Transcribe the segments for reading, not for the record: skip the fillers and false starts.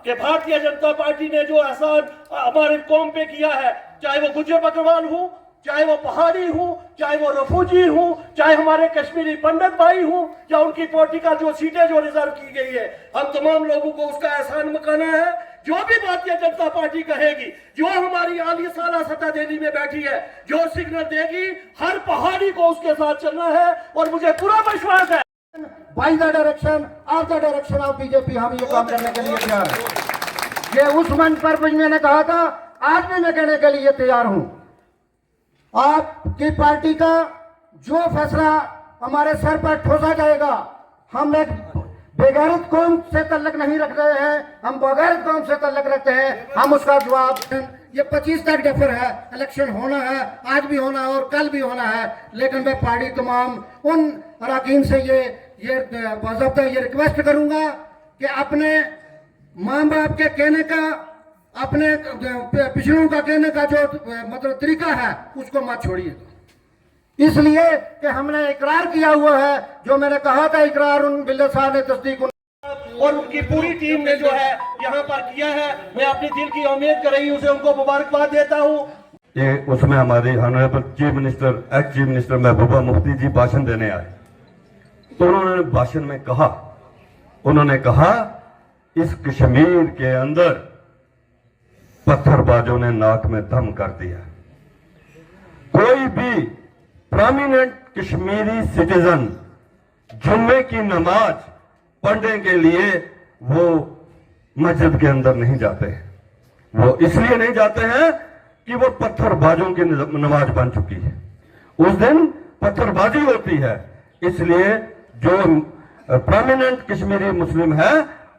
कि भारतीय जनता पार्टी ने जो एहसान हमारे कौम पे किया है, चाहे वो गुज्जर बकरवाल हो, चाहे वो पहाड़ी हो, चाहे वो रफूजी हो, चाहे हमारे कश्मीरी पंडित भाई हो, या उनकी पार्टी का जो सीटें जो रिजर्व की गई है, हम तमाम लोगों को उसका एहसान मकाना है। जो भी भारतीय जनता पार्टी कहेगी, जो हमारी आली साला सत्ता दिल्ली में बैठी है, जो सिग्नल देगी, हर पहाड़ी को उसके साथ चलना है। और मुझे पूरा विश्वास है by the direction of the direction of BJP हम ये काम करने के लिए तैयार हैं। ये उस मंच पर भी मैंने कहा था, आज भी मैं कहने के लिए तैयार हूं। आपकी पार्टी का जो फैसला हमारे सर पर ठोसा जाएगा, हम एक बेगैरत कौम से तल्लक नहीं रख रहे हैं, हम बगैरत कौम से तल्लक रखते हैं, हम उसका जवाब। ये 25 तक डेफर है, इलेक्शन होना है, आज भी होना है और कल भी होना है। लेकिन मैं पार्टी तमाम उन अरकान से ये बाज़ाब्ता ये रिक्वेस्ट करूंगा कि अपने माँ बाप के कहने का, अपने पिछड़ों का कहने का जो मतलब तरीका है, उसको मत छोड़िए। इसलिए कि हमने इकरार किया हुआ है, जो मैंने कहा था इकरार उन बिल्ले साहब ने तस्दीक और उनकी पूरी टीम ने जो है यहाँ पर किया है। मैं अपनी दिल की उम्मीद कर रही हूँ, उसे उनको मुबारकबाद देता हूँ। ये उसमें हमारे honourable chief minister, ex chief minister Mehbooba Mufti ji भाषण देने आए, तो उन्होंने भाषण में कहा, उन्होंने कहा इस कश्मीर के अंदर पत्थरबाजों ने नाक में दम कर दिया। कोई भी प्रोमिनेंट कश्मीरी सिटीजन जुम्मे की नमाज पढ़ने के लिए वो मस्जिद के अंदर नहीं जाते। वो इसलिए नहीं जाते हैं कि वो पत्थरबाजों की नमाज बन चुकी है। उस दिन पत्थरबाजी होती है, इसलिए जो प्रोमिनेंट कश्मीरी मुस्लिम है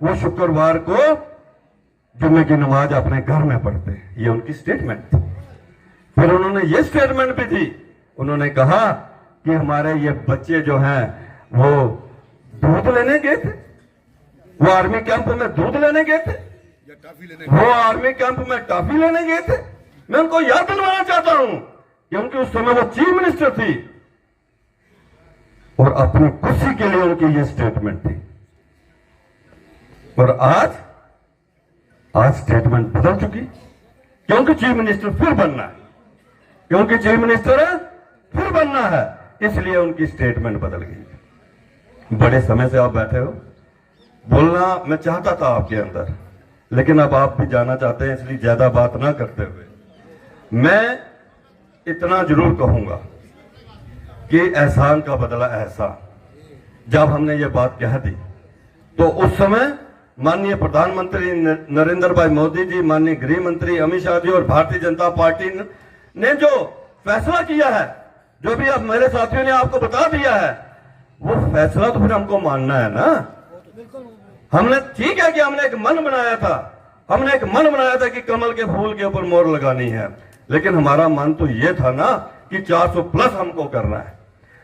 वो शुक्रवार को जुम्मे की नमाज अपने घर में पढ़ते हैं। ये उनकी स्टेटमेंट थी। फिर उन्होंने ये स्टेटमेंट भी दी, उन्होंने कहा कि हमारे ये बच्चे जो हैं वो दूध लेने गए थे, वो आर्मी कैंप में दूध लेने गए थे, वो आर्मी कैंप में टॉफी लेने गए थे। मैं उनको याद दिलवाना चाहता हूं क्योंकि उस समय वो चीफ मिनिस्टर थी और अपनी खुशी के लिए उनकी ये स्टेटमेंट थी। और आज स्टेटमेंट बदल चुकी, क्योंकि चीफ मिनिस्टर फिर बनना है, क्योंकि चीफ मिनिस्टर फिर बनना है, इसलिए उनकी स्टेटमेंट बदल गई। बड़े समय से आप बैठे हो, बोलना मैं चाहता था आपके अंदर, लेकिन अब आप भी जाना चाहते हैं, इसलिए ज्यादा बात ना करते हुए मैं इतना जरूर कहूंगा कि एहसान का बदला एहसान। जब हमने ये बात कह दी तो उस समय माननीय प्रधानमंत्री नरेंद्र भाई मोदी जी, माननीय गृह मंत्री अमित शाह जी और भारतीय जनता पार्टी ने जो फैसला किया है, जो भी अब मेरे साथियों ने आपको बता दिया है, वो फैसला तो फिर हमको मानना है ना। हमने ठीक है कि हमने एक मन बनाया था, हमने एक मन बनाया था कि कमल के फूल के ऊपर मोहर लगानी है, लेकिन हमारा मन तो ये था ना कि 400 प्लस हमको करना है।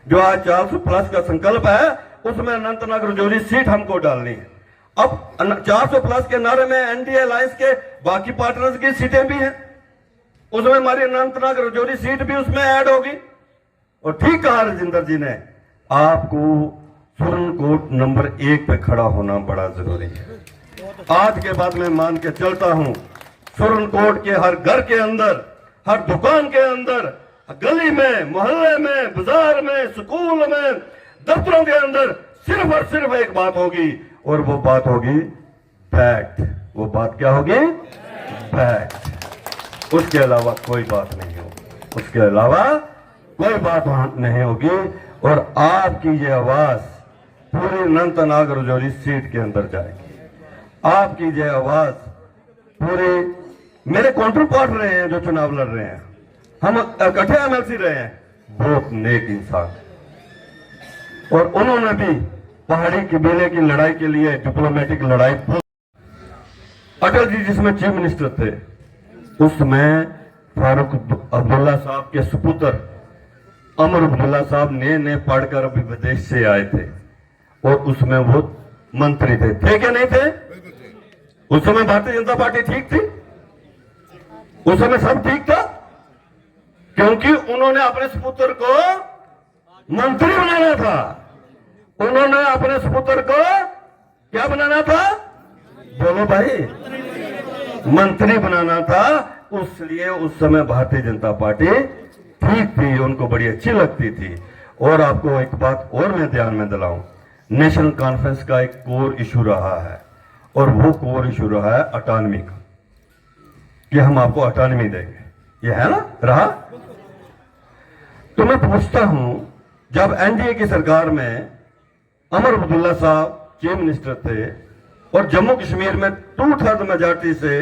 जो आज 400 प्लस का संकल्प है, उसमें अनंतनाग रजौरी सीट हमको डालनी है। अब 400 प्लस के नारे में एनडीए अलायंस के बाकी पार्टनर्स की सीटें भी हैं, उसमें हमारी अनंतनाग रजौरी सीट भी उसमें ऐड होगी। और ठीक कहा राजेंद्र जी ने, आपको सुरनकोट नंबर 1 पे खड़ा होना बड़ा जरूरी है। आज के बाद मैं मान के चलता हूं, सुरनकोट के हर घर के अंदर, हर दुकान के अंदर, गली में, मोहल्ले में, बाजार में, स्कूल में, दफ्तरों के अंदर सिर्फ और सिर्फ एक बात होगी, और वो बात होगी फैक्ट। वो बात क्या होगी? फैक्ट। उसके अलावा कोई बात नहीं होगी, उसके अलावा कोई बात नहीं होगी। और आपकी ये आवाज पूरी अनंतनाग रजौरी सीट के अंदर जाएगी। आपकी ये आवाज पूरे मेरे काउंटर पार्ट रहे हैं जो चुनाव लड़ रहे हैं, हम इकट्ठे एमएलसी रहे हैं, बहुत नेक इंसान, और उन्होंने भी पहाड़ी कबीले की लड़ाई के लिए डिप्लोमेटिक लड़ाई। अटल जी जिसमें चीफ मिनिस्टर थे, उसमें फारूक अब्दुल्ला साहब के सुपुत्र अमर अब्दुल्ला साहब ने पढ़कर अभी विदेश से आए थे, और उसमें वो मंत्री थे क्या नहीं थे? उस समय भारतीय जनता पार्टी ठीक थी, उस समय सब ठीक था, क्योंकि उन्होंने अपने सुपुत्र को मंत्री बनाना था, उन्होंने अपने सुपुत्र को क्या बनाना था? बोलो भाई, मंत्री बनाना था। उसलिए उस समय भारतीय जनता पार्टी ठीक थी, उनको बड़ी अच्छी लगती थी। और आपको एक बात और मैं ध्यान में दिलाऊं, नेशनल कॉन्फ्रेंस का एक कोर इशू रहा है, और वो कोर इशू रहा है ऑटोनॉमी का, कि हम आपको ऑटोनॉमी देंगे। ये है ना रहा। तो मैं पूछता हूं, जब एनडीए की सरकार में अमर अब्दुल्ला साहब चीफ मिनिस्टर थे और जम्मू कश्मीर में 2/3 मेजॉरिटी से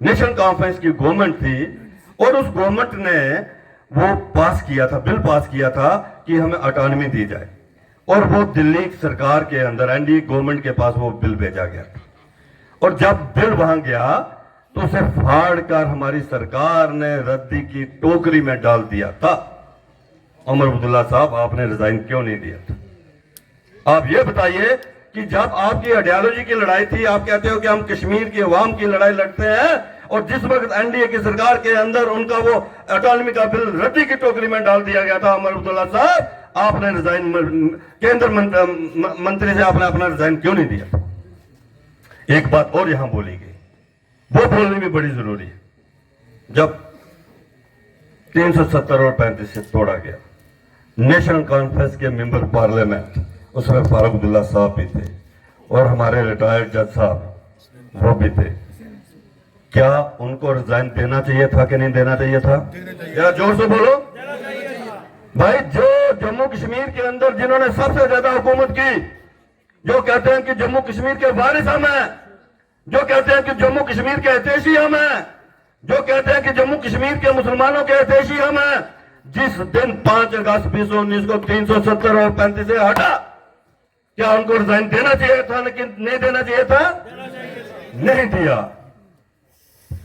नेशनल कॉन्फ्रेंस की गवर्नमेंट थी, और उस गवर्नमेंट ने वो पास किया था, बिल पास किया था कि हमें ऑटोनॉमी दी जाए, और वो दिल्ली सरकार के अंदर एनडीए गवर्नमेंट के पास वो बिल भेजा गया था। और जब बिल वहां गया तो उसे फाड़ कर हमारी सरकार ने रद्दी की टोकरी में डाल दिया था। अमर अब्दुल्ला साहब, आपने रिजाइन क्यों नहीं दिया था? आप ये बताइए कि जब आपकी आइडियोलॉजी की लड़ाई थी, आप कहते हो कि हम कश्मीर की अवाम की लड़ाई लड़ते हैं, और जिस वक्त एनडीए की सरकार के अंदर उनका वो ऑटोनॉमी का बिल रद्दी की टोकरी में डाल दिया गया था, अमर अब्दुल्ला साहब, आपने रिजाइन, केंद्र मंत्री से आपने अपना रिजाइन क्यों नहीं दिया? एक बात और यहां बोली गई, वो बोलनी भी बड़ी जरूरी है। जब 370 और 35 से तोड़ा गया, नेशनल कॉन्फ्रेंस के मेंबर पार्लियामेंट, उसमें फारूक अब्दुल्ला साहब भी थे, और हमारे रिटायर्ड जज साहब वो भी थे। क्या उनको रिजाइन देना चाहिए था कि नहीं देना चाहिए था? जरा जोर से बोलो भाई। जो जम्मू कश्मीर के अंदर जिन्होंने सबसे ज्यादा हुकूमत की, जो कहते हैं कि जम्मू कश्मीर के वारिस हम हैं, जो कहते हैं कि जम्मू कश्मीर के हितैषी हम हैं, जो कहते हैं कि जम्मू कश्मीर के मुसलमानों के हितैषी हम हैं, जिस दिन 5 अगस्त 2019 को 370 और 35 से हटा, क्या उनको रिजाइन देना चाहिए था कि नहीं देना चाहिए था? नहीं दिया।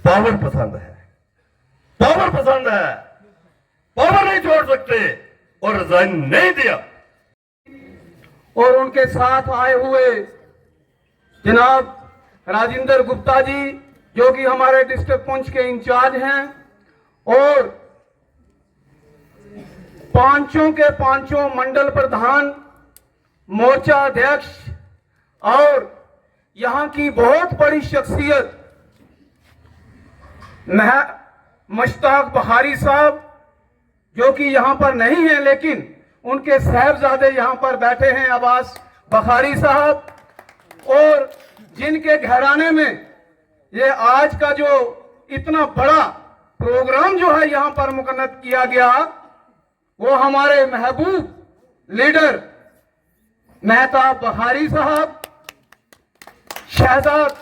पावर पसंद है, पावर पसंद है, पावर नहीं छोड़ सकते, और रिजाइन नहीं दिया। और उनके साथ आए हुए जनाब राजेंद्र गुप्ता जी, जो कि हमारे डिस्ट्रिक्ट पुंछ के इंचार्ज हैं, और पांचों के पांचों मंडल प्रधान, मोर्चा अध्यक्ष, और यहां की बहुत बड़ी शख्सियत मुश्ताक बहारी साहब, जो कि यहां पर नहीं है लेकिन उनके साहबजादे यहां पर बैठे हैं, अब्बास बखारी साहब, और जिनके घराने में ये आज का जो इतना बड़ा प्रोग्राम जो है यहां पर मुकन्नत किया गया, वो हमारे महबूब लीडर मेहताब बखारी साहब, शहजाद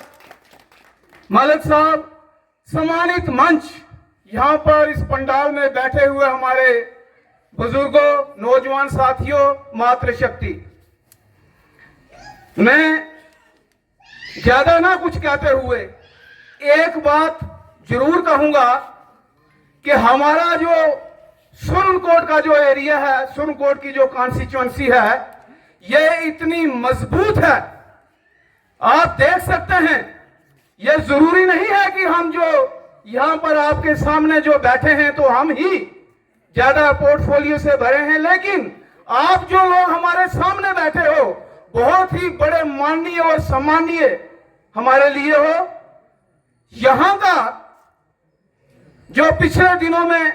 मलिक साहब, सम्मानित मंच, यहां पर इस पंडाल में बैठे हुए हमारे बुजुर्गों, नौजवान साथियों, मातृशक्ति। मैं ज्यादा ना कुछ कहते हुए एक बात जरूर कहूंगा कि हमारा जो सुरनकोट का जो एरिया है, सुरनकोट की जो कॉन्स्टिट्यूएंसी है, यह इतनी मजबूत है, आप देख सकते हैं। यह जरूरी नहीं है कि हम जो यहां पर आपके सामने जो बैठे हैं तो हम ही ज्यादा पोर्टफोलियो से भरे हैं, लेकिन आप जो लोग हमारे सामने बैठे हो बहुत ही बड़े माननीय और सम्मानीय हमारे लिए हो। यहां का जो पिछले दिनों में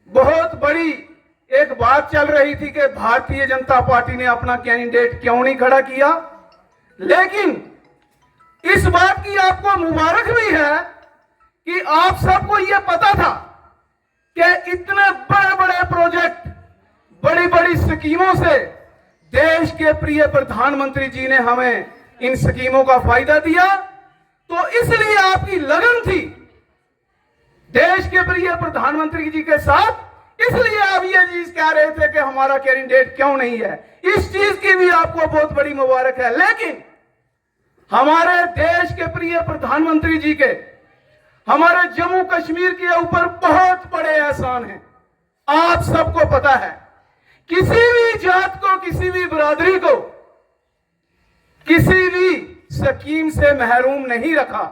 बहुत बड़ी एक बात चल रही थी कि भारतीय जनता पार्टी ने अपना कैंडिडेट क्यों नहीं खड़ा किया, लेकिन इस बात की आपको मुबारक भी है कि आप सबको यह पता था कि इतने बड़े बड़े प्रोजेक्ट, बड़ी बड़ी स्कीमों से देश के प्रिय प्रधानमंत्री जी ने हमें इन स्कीमों का फायदा दिया, तो इसलिए आपकी लगन थी देश के प्रिय प्रधानमंत्री जी के साथ, इसलिए आप ये चीज कह रहे थे कि हमारा कैंडिडेट क्यों नहीं है। इस चीज की भी आपको बहुत बड़ी मुबारक है। लेकिन हमारे देश के प्रिय प्रधानमंत्री जी के हमारे जम्मू कश्मीर के ऊपर बहुत बड़े एहसान हैं। आप सबको पता है, किसी भी जात को, किसी भी बिरादरी को किसी भी स्कीम से महरूम नहीं रखा।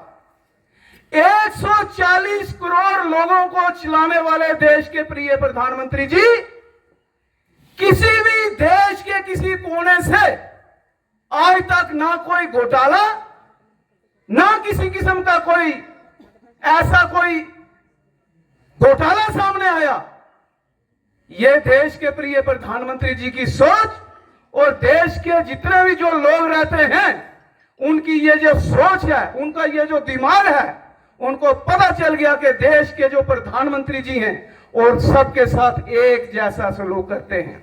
140 करोड़ लोगों को चलाने वाले देश के प्रिय प्रधानमंत्री जी किसी भी देश के किसी कोने से आज तक ना कोई घोटाला, ना किसी किस्म का कोई ऐसा कोई घोटाला सामने आया। ये देश के प्रिय प्रधानमंत्री जी की सोच और देश के जितने भी जो लोग रहते हैं उनकी ये जो सोच है, उनका ये जो दिमाग है, उनको पता चल गया कि देश के जो प्रधानमंत्री जी हैं और सबके साथ एक जैसा सलूक करते हैं।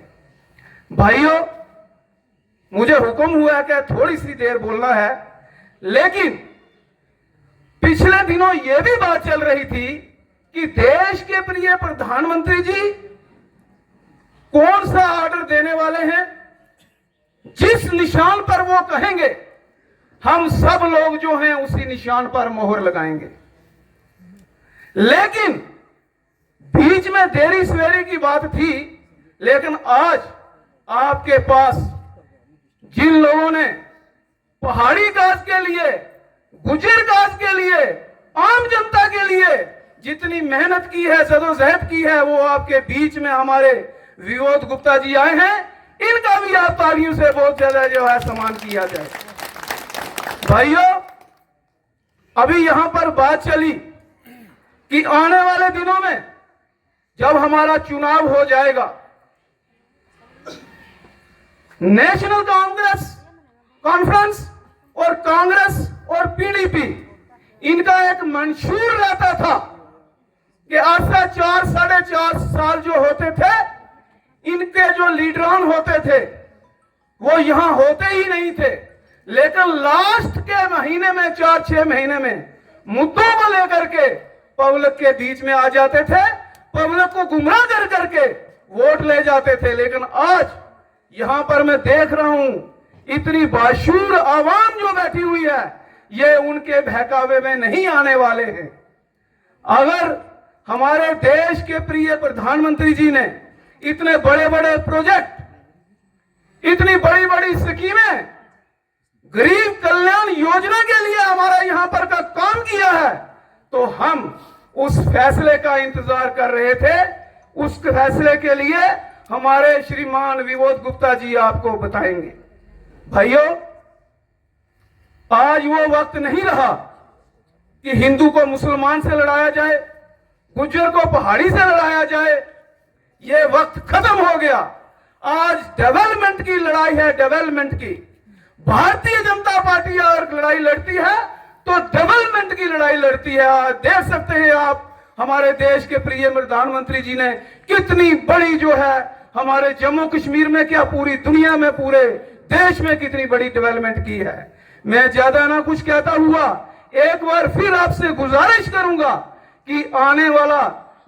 भाइयों, मुझे हुक्म हुआ है कि थोड़ी सी देर बोलना है, लेकिन पिछले दिनों यह भी बात चल रही थी कि देश के प्रिय प्रधानमंत्री जी कौन सा ऑर्डर देने वाले हैं। जिस निशान पर वो कहेंगे हम सब लोग जो हैं उसी निशान पर मोहर लगाएंगे। लेकिन बीच में देरी सवेरी की बात थी, लेकिन आज आपके पास जिन लोगों ने पहाड़ी काज के लिए, गुजर काज के लिए, आम जनता के लिए जितनी मेहनत की है, जदोजहद की है, वो आपके बीच में हमारे विनोद गुप्ता जी आए हैं। इनका भी आप तालियों से बहुत ज्यादा जो है सम्मान किया जाए। भाइयों, अभी यहां पर बात चली कि आने वाले दिनों में जब हमारा चुनाव हो जाएगा, नेशनल कांग्रेस कॉन्फ्रेंस और कांग्रेस और पीडीपी, इनका एक मंशूर रहता था कि ऐसा 4-4.5 साल जो होते थे, इनके जो लीडरान होते थे वो यहां होते ही नहीं थे, लेकिन लास्ट के महीने में 4-6 महीने में मुद्दों को लेकर के पब्लिक के बीच में आ जाते थे, पब्लिक को गुमराह कर करके वोट ले जाते थे। लेकिन आज यहां पर मैं देख रहा हूं इतनी बाशूर आवाम जो बैठी हुई है, ये उनके बहकावे में नहीं आने वाले हैं। अगर हमारे देश के प्रिय प्रधानमंत्री जी ने इतने बड़े बड़े प्रोजेक्ट, इतनी बड़ी बड़ी स्कीमें, गरीब कल्याण योजना के लिए हमारा यहां पर का काम किया है, तो हम उस फैसले का इंतजार कर रहे थे। उस फैसले के लिए हमारे श्रीमान विनोद गुप्ता जी आपको बताएंगे। भाइयों, आज वो वक्त नहीं रहा कि हिंदू को मुसलमान से लड़ाया जाए, गुज्जर को पहाड़ी से लड़ाया जाए। ये वक्त खत्म हो गया। आज डेवलपमेंट की लड़ाई है, डेवलपमेंट की। भारतीय जनता पार्टी अगर लड़ाई लड़ती है तो डेवलपमेंट की लड़ाई लड़ती है। आज देख सकते हैं आप हमारे देश के प्रिय प्रधानमंत्री जी ने कितनी बड़ी जो है हमारे जम्मू कश्मीर में, क्या पूरी दुनिया में, पूरे देश में कितनी बड़ी डेवलपमेंट की है। मैं ज्यादा ना कुछ कहता हुआ एक बार फिर आपसे गुजारिश करूंगा कि आने वाला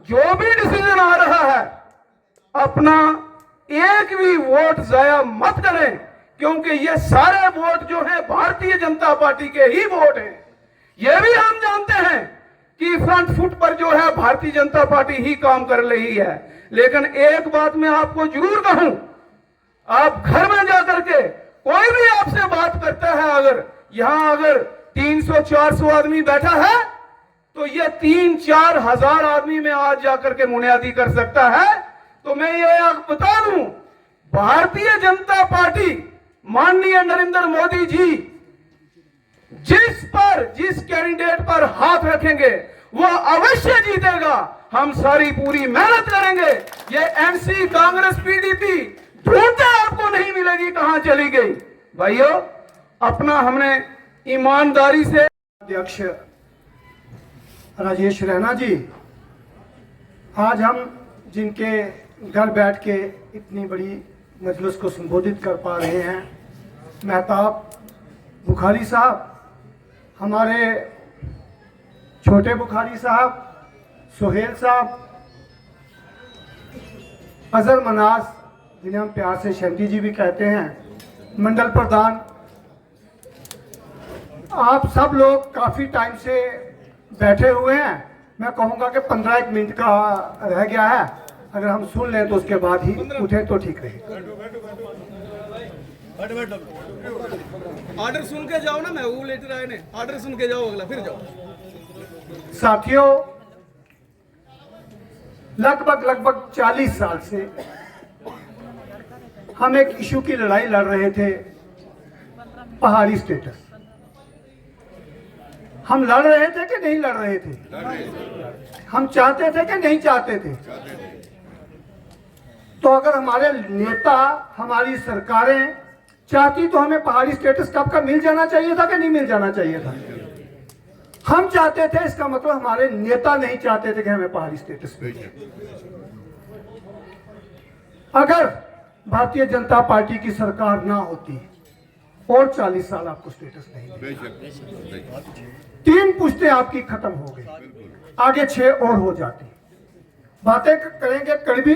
जो भी डिसीजन आ रहा है, अपना एक भी वोट जाया मत करें, क्योंकि ये सारे वोट जो है भारतीय जनता पार्टी के ही वोट हैं। ये भी हम जानते हैं कि फ्रंट फुट पर जो है भारतीय जनता पार्टी ही काम कर रही है। लेकिन एक बात मैं आपको जरूर कहूं, आप घर में जाकर के कोई भी आपसे बात करता है, अगर यहां अगर 300-400 आदमी बैठा है तो ये 3-4 हजार आदमी में आज जाकर के मुनियादी कर सकता है। तो मैं ये बता दूं, भारतीय जनता पार्टी, माननीय नरेंद्र मोदी जी जिस कैंडिडेट पर हाथ रखेंगे वो अवश्य जीतेगा। हम सारी पूरी मेहनत करेंगे। ये एनसी, कांग्रेस, पीडीपी ढूंढते आपको नहीं मिलेगी, कहां चली गई। भाइयों, अपना हमने ईमानदारी से, अध्यक्ष राजेश रैना जी, आज हम जिनके घर बैठ के इतनी बड़ी मजलिस को संबोधित कर पा रहे हैं, मेहताब बुखारी साहब, हमारे छोटे बुखारी साहब, सुहेल साहब, अजहर मनास जिन्हें हम प्यार से शंटी जी भी कहते हैं, मंडल प्रधान, आप सब लोग काफ़ी टाइम से बैठे हुए हैं। मैं कहूँगा कि 15 मिनट का रह गया है, अगर हम सुन लें तो उसके बाद ही उठे तो ठीक रहेगा। ऑर्डर सुन के जाओ ना, मैं वो लेटर आए ने, ऑर्डर सुन के जाओ, अगला फिर जाओ। साथियों, लगभग 40 साल से हम एक इशू की लड़ाई लड़ रहे थे, पहाड़ी स्टेटस। हम लड़ रहे थे कि नहीं लड़ रहे थे? हम चाहते थे कि नहीं चाहते थे? तो अगर हमारे नेता, हमारी सरकारें चाहती तो हमें पहाड़ी स्टेटस कब का मिल जाना चाहिए था कि नहीं मिल जाना चाहिए था? हम चाहते थे, इसका मतलब हमारे नेता नहीं चाहते थे कि हमें पहाड़ी स्टेटस मिले। अगर भारतीय जनता पार्टी की सरकार ना होती और 40 साल आपको स्टेटस नहीं मिला। 3 पुश्तें आपकी खत्म हो गई, आगे 6 और हो जाती। बातें करेंगे कड़वी,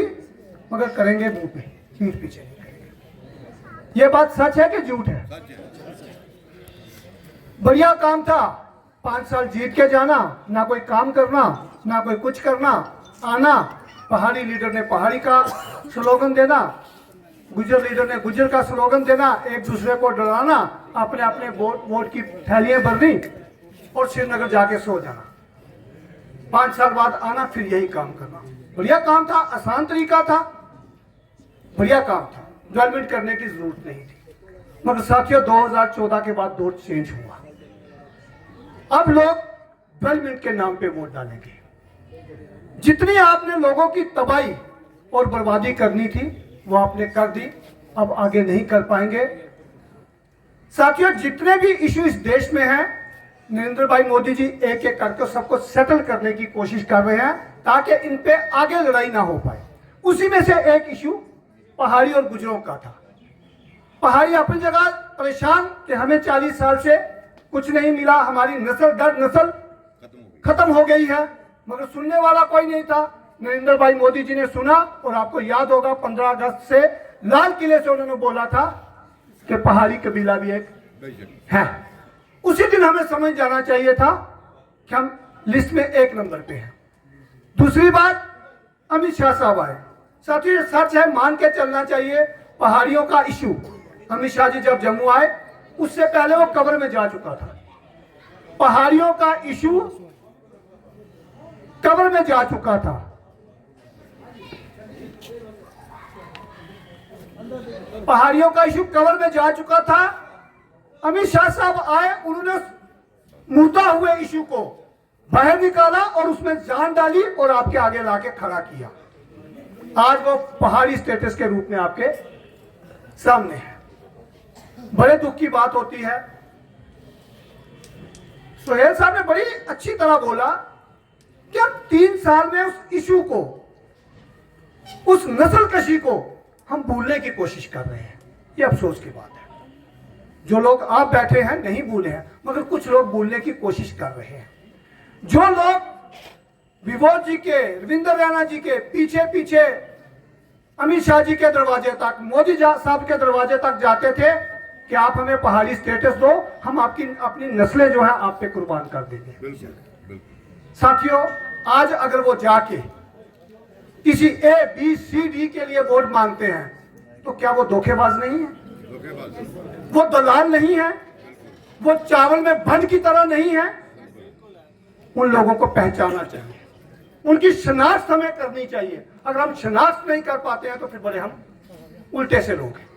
मगर करेंगे मुंह पे, पीठ पीछे नहीं करेंगे। ये बात सच है कि झूठ है? बढ़िया काम था, 5 साल जीत के जाना, ना कोई काम करना, ना कोई कुछ करना, आना, पहाड़ी लीडर ने पहाड़ी का स्लोगन देना, गुजर लीडर ने गुजर का स्लोगन देना, एक दूसरे को डराना, अपने अपने वोट की थैलियां भरनी और श्रीनगर जाके सो जाना। 5 साल बाद आना, फिर यही काम करना। बढ़िया काम था, आसान तरीका था, बढ़िया काम था, डेवलपमेंट करने की जरूरत नहीं थी। मगर साथियों, 2014 के बाद दौर चेंज हुआ। अब लोग डेवलपमेंट के नाम पे वोट डालेंगे। जितनी आपने लोगों की तबाही और बर्बादी करनी थी वो आपने कर दी, अब आगे नहीं कर पाएंगे। साथियों, जितने भी इशू इस देश में हैं, नरेंद्र भाई मोदी जी एक एक करके सबको सेटल करने की कोशिश कर रहे हैं ताकि इन पे आगे लड़ाई ना हो पाए। उसी में से एक इशू पहाड़ी और गुजरों का था। पहाड़ी अपनी जगह परेशान कि हमें 40 साल से कुछ नहीं मिला, हमारी नस्ल दर नस्ल खत्म हो गई है, मगर सुनने वाला कोई नहीं था। नरेंद्र भाई मोदी जी ने सुना और आपको याद होगा 15 अगस्त से लाल किले से उन्होंने बोला था कि पहाड़ी कबीला भी एक है। उसी दिन हमें समझ जाना चाहिए था कि हम लिस्ट में 1 नंबर पे हैं। दूसरी बात, अमित शाह साहब आए। साथियों, सच है, मान के चलना चाहिए, पहाड़ियों का इशू अमित शाह जी जब जम्मू आए उससे पहले वो कब्र में जा चुका था। पहाड़ियों का इशू कब्र में जा चुका था। पहाड़ियों का इशू कब्र में जा चुका था। अमित शाह साहब आए, उन्होंने मुर्दा हुए इशू को बाहर निकाला और उसमें जान डाली और आपके आगे लाके खड़ा किया। आज वो पहाड़ी स्टेटस के रूप में आपके सामने है। बड़े दुख की बात होती है, सोहेल साहब ने बड़ी अच्छी तरह बोला कि हम 3 साल में उस इशू को, उस नस्लकशी को हम भूलने की कोशिश कर रहे हैं। ये अफसोस की बात है। जो लोग आप बैठे हैं नहीं भूले हैं, मगर कुछ लोग भूलने की कोशिश कर रहे हैं। जो लोग विभोर जी के, रविंद्र रैना जी के पीछे पीछे अमित शाह जी के दरवाजे तक, मोदी साहब के दरवाजे तक जाते थे कि आप हमें पहाड़ी स्टेटस दो, हम आपकी अपनी नस्लें जो है आप पे कुर्बान कर देंगे। साथियों, आज अगर वो जाके किसी A, B, C, D के लिए वोट मांगते हैं तो क्या वो धोखेबाज नहीं है? वो दलाल नहीं है? वो चावल में भंड की तरह नहीं है? उन लोगों को पहचानना चाहिए, उनकी शनाख्त हमें करनी चाहिए। अगर हम शनाख्त नहीं कर पाते हैं तो फिर बड़े हम उल्टे से लोग हैं।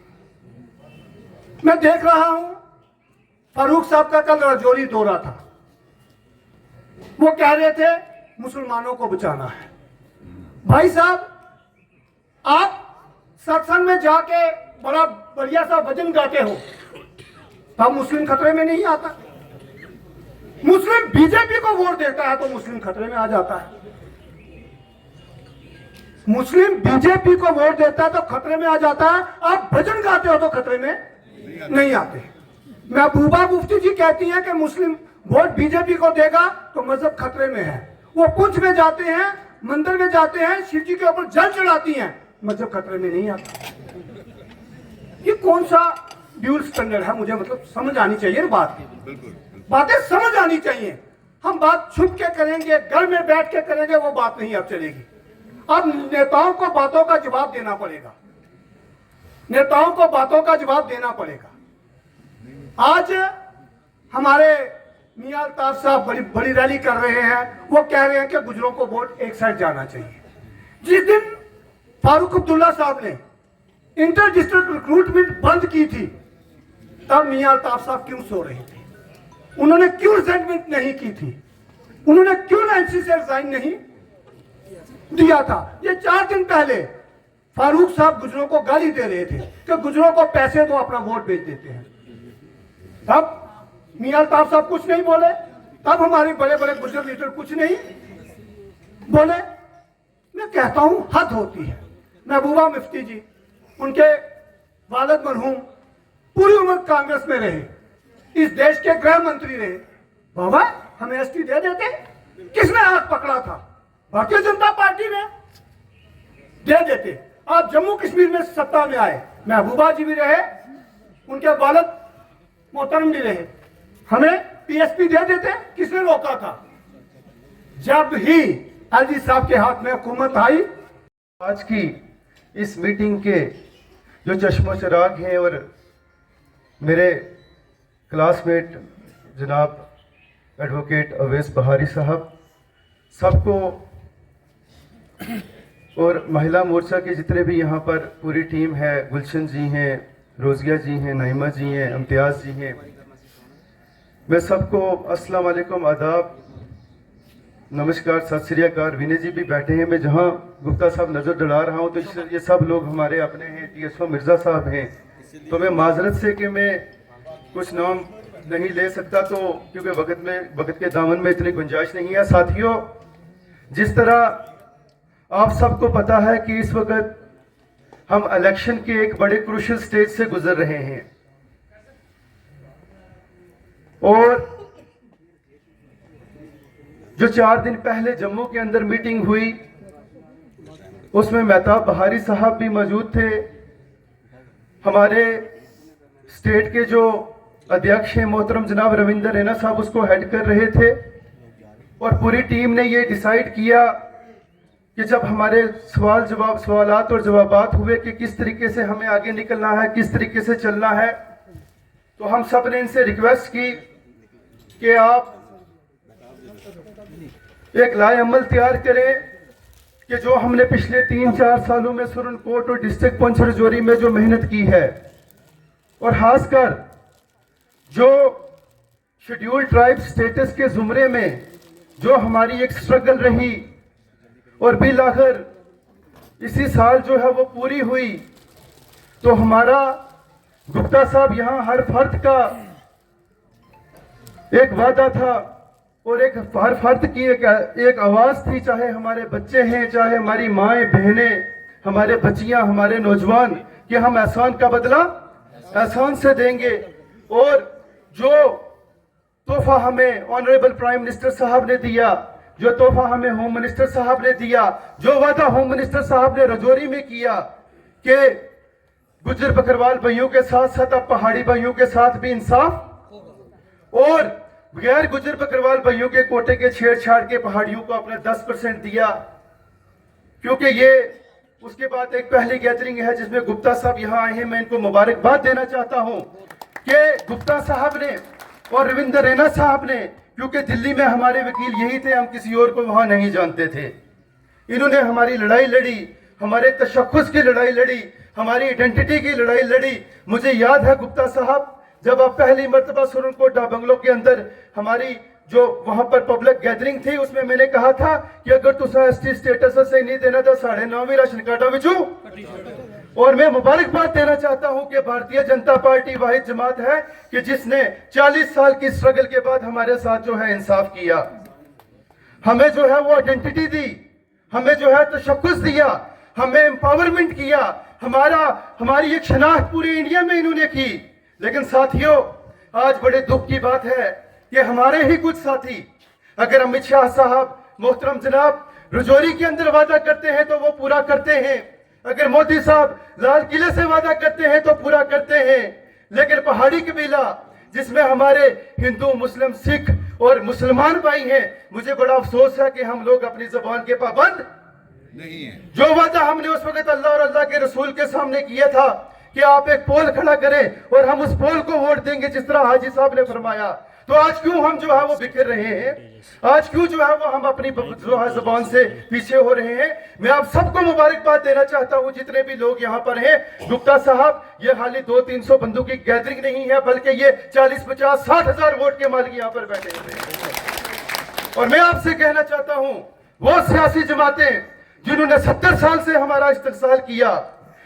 मैं देख रहा हूं, फारूक साहब का कल राजौरी दौरा था। वो कह रहे थे मुसलमानों को बचाना है। भाई साहब, आप सत्संग में जाके बड़ा बढ़िया सा भजन गाते हो, तब मुस्लिम खतरे में नहीं आता। मुस्लिम बीजेपी को वोट देता है तो मुस्लिम खतरे में आ जाता है। मुस्लिम बीजेपी को वोट देता है तो खतरे में आ जाता है। आप भजन गाते हो तो खतरे में नहीं आते। महबूबा मुफ्ती जी कहती हैं कि मुस्लिम वोट बीजेपी को देगा तो मजहब खतरे में है। वो पुंछ में जाते हैं, मंदिर में जाते हैं, शिव जी के ऊपर जल चढ़ाती हैं, मजहब खतरे में नहीं आता। ये कौन सा ड्यूल स्टैंडर्ड है? मुझे मतलब समझ आनी चाहिए ना, बातें समझ आनी चाहिए। हम बात छुप के करेंगे, घर में बैठ के करेंगे, वो बात नहीं अब चलेगी। अब नेताओं को बातों का जवाब देना पड़ेगा, नेताओं को बातों का जवाब देना पड़ेगा। आज हमारे मियां अल्ताफ साहब बड़ी रैली कर रहे हैं। वो कह रहे हैं कि गुजरों को वोट एक साइड जाना चाहिए। जिस दिन फारूक अब्दुल्ला साहब ने इंटर डिस्ट्रिक्ट रिक्रूटमेंट बंद की थी, तब मियां अल्ताफ साहब क्यों सो रहे थे? उन्होंने क्यों रिजाइनमेंट नहीं की थी? उन्होंने क्यों एनसी से रिजाइन नहीं दिया था? ये 4 दिन पहले फारूक साहब गुजरों को गाली दे रहे थे कि गुजरों को पैसे दो, अपना वोट बेच देते हैं। तब मियां अल्ताफ साहब कुछ नहीं बोले, तब हमारे बड़े बड़े गुजर लीडर कुछ नहीं बोले। मैं कहता हूं हद होती है। महबूबा मुफ्ती जी, उनके वालिद मरहूम पूरी उम्र कांग्रेस में रहे, इस देश के गृह मंत्री रहे। बाबा हमें एसटी दे देते। किसने हाथ पकड़ा था? भारतीय जनता पार्टी ने दे देते। आप जम्मू कश्मीर में सत्ता में आए, महबूबा जी भी रहे, उनके वालिद मोहतरम भी रहे, हमें पीएसपी दे देते। किसने रोका था? जब ही एलजी साहब के हाथ में हुकूमत आई। आज की इस मीटिंग के जो चश्मो चराग हैं और मेरे क्लासमेट जनाब एडवोकेट अवैस बहारी साहब, सबको और महिला मोर्चा के जितने भी यहाँ पर पूरी टीम है, गुलशन जी हैं, रोज़िया जी हैं, नाइमा जी हैं, इम्तियाज़ जी हैं, मैं सबको अस्सलाम वालेकुम, आदाब, नमस्कार, सत श्री अकाल। विनय जी भी बैठे हैं। मैं जहाँ गुप्ता साहब नज़र डला रहा हूँ तो ये सब लोग हमारे अपने हैं। TSO मिर्ज़ा साहब हैं, तो मैं माजरत से कि मैं कुछ नाम नहीं ले सकता, तो क्योंकि वक्त के दामन में इतनी गुंजाइश नहीं है। साथियों, जिस तरह आप सबको पता है कि इस वक्त हम इलेक्शन के एक बड़े क्रूशल स्टेज से गुजर रहे हैं, और जो 4 दिन पहले जम्मू के अंदर मीटिंग हुई उसमें मेहताब बहारी साहब भी मौजूद थे। हमारे स्टेट के जो अध्यक्ष हैं मोहतरम जनाब रविंदर रैना साहब उसको हेड कर रहे थे, और पूरी टीम ने ये डिसाइड किया कि जब हमारे सवालात और जवाबात हुए कि किस तरीके से हमें आगे निकलना है, किस तरीके से चलना है, तो हम सब ने इनसे रिक्वेस्ट की कि आप एक लाए अमल तैयार करें कि जो हमने पिछले 3-4 सालों में सुरनकोट और डिस्ट्रिक्ट पुंछ राजौरी में जो मेहनत की है, और खासकर जो शेड्यूल्ड ट्राइब स्टेटस के जुमरे में जो हमारी एक स्ट्रगल रही, और बिल आखिर इसी साल जो है वो पूरी हुई, तो हमारा गुप्ता साहब यहाँ हर फर्द का एक वादा था और एक हर फर्द की एक आवाज थी, चाहे हमारे बच्चे हैं, चाहे हमारी माएँ बहनें, हमारे बच्चियां, हमारे नौजवान, कि हम एहसान का बदला एहसान से देंगे। और जो तोहफा हमें ऑनरेबल प्राइम मिनिस्टर साहब ने दिया, जो तोहफा हमें होम मिनिस्टर साहब ने दिया, जो वादा होम मिनिस्टर साहब ने राजौरी में किया कि गुज्जर बकरवाल भाइयों के साथ साथ अब पहाड़ी भाइयों के साथ भी इंसाफ, और गैर गुज्जर बकरवाल भाइयों के कोटे के छेड़छाड़ के पहाड़ियों को अपने 10% दिया। क्योंकि ये उसके बाद एक पहली गैदरिंग है जिसमें गुप्ता साहब यहाँ आए हैं। मैं इनको मुबारकबाद देना चाहता हूँ कि गुप्ता साहब ने और रविंदर रैना साहब ने, क्योंकि दिल्ली में हमारे वकील यही थे, हम किसी और को वहां नहीं जानते थे, इन्होंने हमारी लड़ाई लड़ी, हमारे तशख्खुस की लड़ाई लड़ी, हमारी आइडेंटिटी की लड़ाई लड़ी। मुझे याद है गुप्ता साहब, जब आप पहली मर्तबा सुरनकोट बंगलों के अंदर हमारी जो वहां पर पब्लिक गैदरिंग थी, उसमें मैंने कहा था कि अगर तुसा ST स्टेटस से नहीं देना तो 9.5 राशन कार्डा विचू। और मैं मुबारकबाद देना चाहता हूं कि भारतीय जनता पार्टी वाहिद जमात है कि जिसने 40 साल की स्ट्रगल के बाद हमारे साथ जो है इंसाफ किया, हमें जो है वो आइडेंटिटी दी, हमें जो है तशख्खुस दिया, हमें एम्पावरमेंट किया, हमारी एक शनाख्त पूरे इंडिया में इन्होंने की। लेकिन साथियों, आज बड़े दुख की बात है कि हमारे ही कुछ साथी, अगर अमित शाह साहब मोहतरम जनाब राजौरी के अंदर वादा करते हैं तो वो पूरा करते हैं, अगर मोदी साहब लाल किले से वादा करते हैं तो पूरा करते हैं, लेकिन पहाड़ी कबीला जिसमें हमारे हिंदू, मुस्लिम, सिख और मुसलमान भाई हैं, मुझे बड़ा अफसोस है कि हम लोग अपनी जुबान के पाबंद नहीं है। जो वादा हमने उस वक्त अल्लाह और अल्लाह के रसूल के सामने किया था कि आप एक पोल खड़ा करें और हम उस पोल को वोट देंगे, जिस तरह हाजी साहब ने फरमाया, तो आज क्यों हम जो है वो बिखर रहे हैं? आज क्यों जो है वो हम अपनी जो है जुबान से पीछे हो रहे हैं? मैं आप सबको मुबारकबाद देना चाहता हूं, जितने भी लोग यहाँ पर हैं। गुप्ता साहब, ये खाली 200-300 बंदों की गैदरिंग नहीं है, बल्कि ये 40-50-60 हजार वोट के मालिक यहाँ पर बैठे हुए हैं। और मैं आपसे कहना चाहता हूं, वो सियासी जमातें जिन्होंने 70 साल से हमारा इस्तेहसाल किया,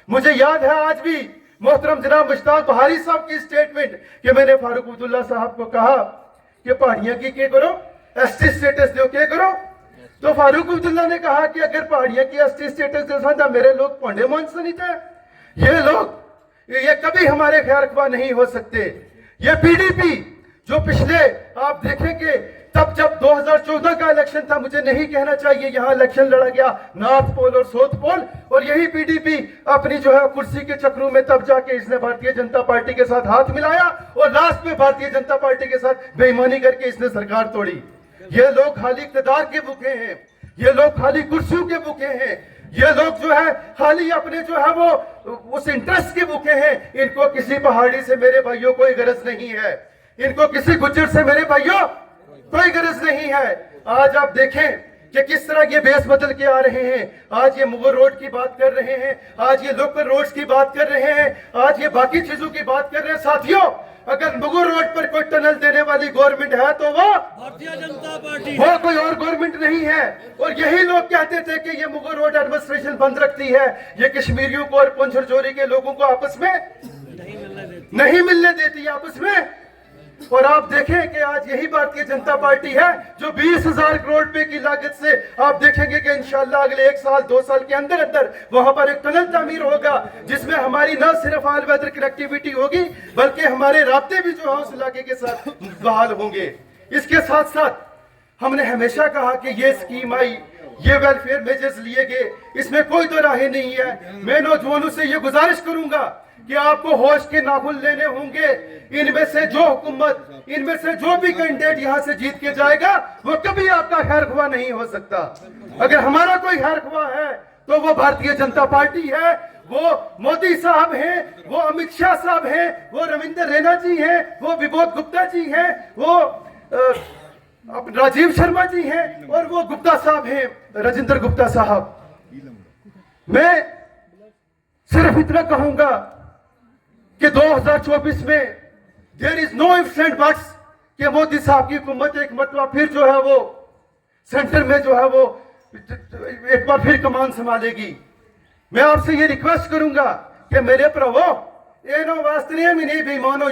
मुझे याद है आज भी मोहतरम जनाब मुश्ताक बहारी साहब की स्टेटमेंट कि मैंने फारूक अब्दुल्ला साहब को कहा कि पहाड़ियां की क्या करो, एसटी स्टेटस दो, क्या करो? तो फारूक अब्दुल्ला ने कहा कि अगर पहाड़ियां की एसटी स्टेटस दे तो मेरे लोग पौंडे मान से नहीं थे। ये लोग ये कभी हमारे खैर ख्वाह नहीं हो सकते। ये पीडीपी जो पिछले आप देखेंगे तब जब 2014 का इलेक्शन था, मुझे नहीं कहना चाहिए, यहां इलेक्शन लड़ा गया नॉर्थ पोल और साउथ पोल, और यही पीडीपी अपनी जो है कुर्सी के चक्रों में तब जाके इसने भारतीय जनता पार्टी के साथ हाथ मिलाया और लास्ट में भारतीय जनता पार्टी के साथ बेईमानी करके इसने सरकार तोड़ी। ये लोग खाली इक़्तिदार के भूखे हैं, ये लोग खाली कुर्सियों के भूखे हैं, ये लोग जो है खाली अपने जो है वो उस इंटरेस्ट के भूखे हैं। इनको किसी पहाड़ी से मेरे भाइयों कोई गरज नहीं है, इनको किसी गुज्जर से मेरे भाइयों कोई गरज नहीं है। आज आप देखें कि किस तरह ये बेस बदल के आ रहे हैं। आज ये मुगल रोड की बात कर रहे हैं, आज ये लोकल रोड्स की बात कर रहे हैं, आज ये बाकी चीजों की बात कर रहे हैं। साथियों, अगर मुगल रोड पर कोई टनल देने वाली गवर्नमेंट है तो वो भारतीय जनता पार्टी, वो कोई और गवर्नमेंट नहीं है। और यही लोग कहते थे कि ये मुगल रोड एडमिनिस्ट्रेशन बंद रखती है, ये कश्मीरियों को और पुंछ जोरी के लोगों को आपस में नहीं मिलने देती आपस में। और आप देखें कि आज यही भारतीय जनता पार्टी है जो 20,000 करोड़ रुपए की लागत से आप देखेंगे कि इंशाल्लाह अगले 1 साल 2 साल के अंदर अंदर वहां पर एक टनल तामीर होगा, जिसमें हमारी न सिर्फ ऑल वेदर कनेक्टिविटी होगी बल्कि हमारे राब्ते भी जो है उस इलाके के साथ बहाल होंगे। इसके साथ साथ हमने हमेशा कहा कि ये स्कीम आई, ये वेलफेयर मेजर्स लिए गए, इसमें कोई तो राहें नहीं है। मैं नौजवानों से ये गुजारिश करूंगा कि आपको होश के नाखून लेने होंगे। इनमें से जो हुकूमत, इनमें से जो भी कैंडिडेट यहां से जीत के जाएगा वो कभी आपका खैर ख्वाह नहीं हो सकता। अगर हमारा कोई खैर ख्वाह है तो वो भारतीय जनता पार्टी है, वो मोदी साहब हैं, वो अमित शाह साहब हैं, वो रविंद्र रैना जी हैं, वो विबोध गुप्ता जी हैं, वो राजीव शर्मा जी हैं और वो गुप्ता साहब हैं, राजेंद्र गुप्ता साहब। मैं सिर्फ इतना कहूंगा कि 2024 में there is no ifs and buts कि मोदी साहब की हुकूमत एक मरतबा फिर जो है वो सेंटर में जो है वो एक बार फिर कमान संभालेगी। मैं आपसे ये रिक्वेस्ट करूंगा कि मेरे प्रभु, ए नो वास्तव में नहीं बेईमानो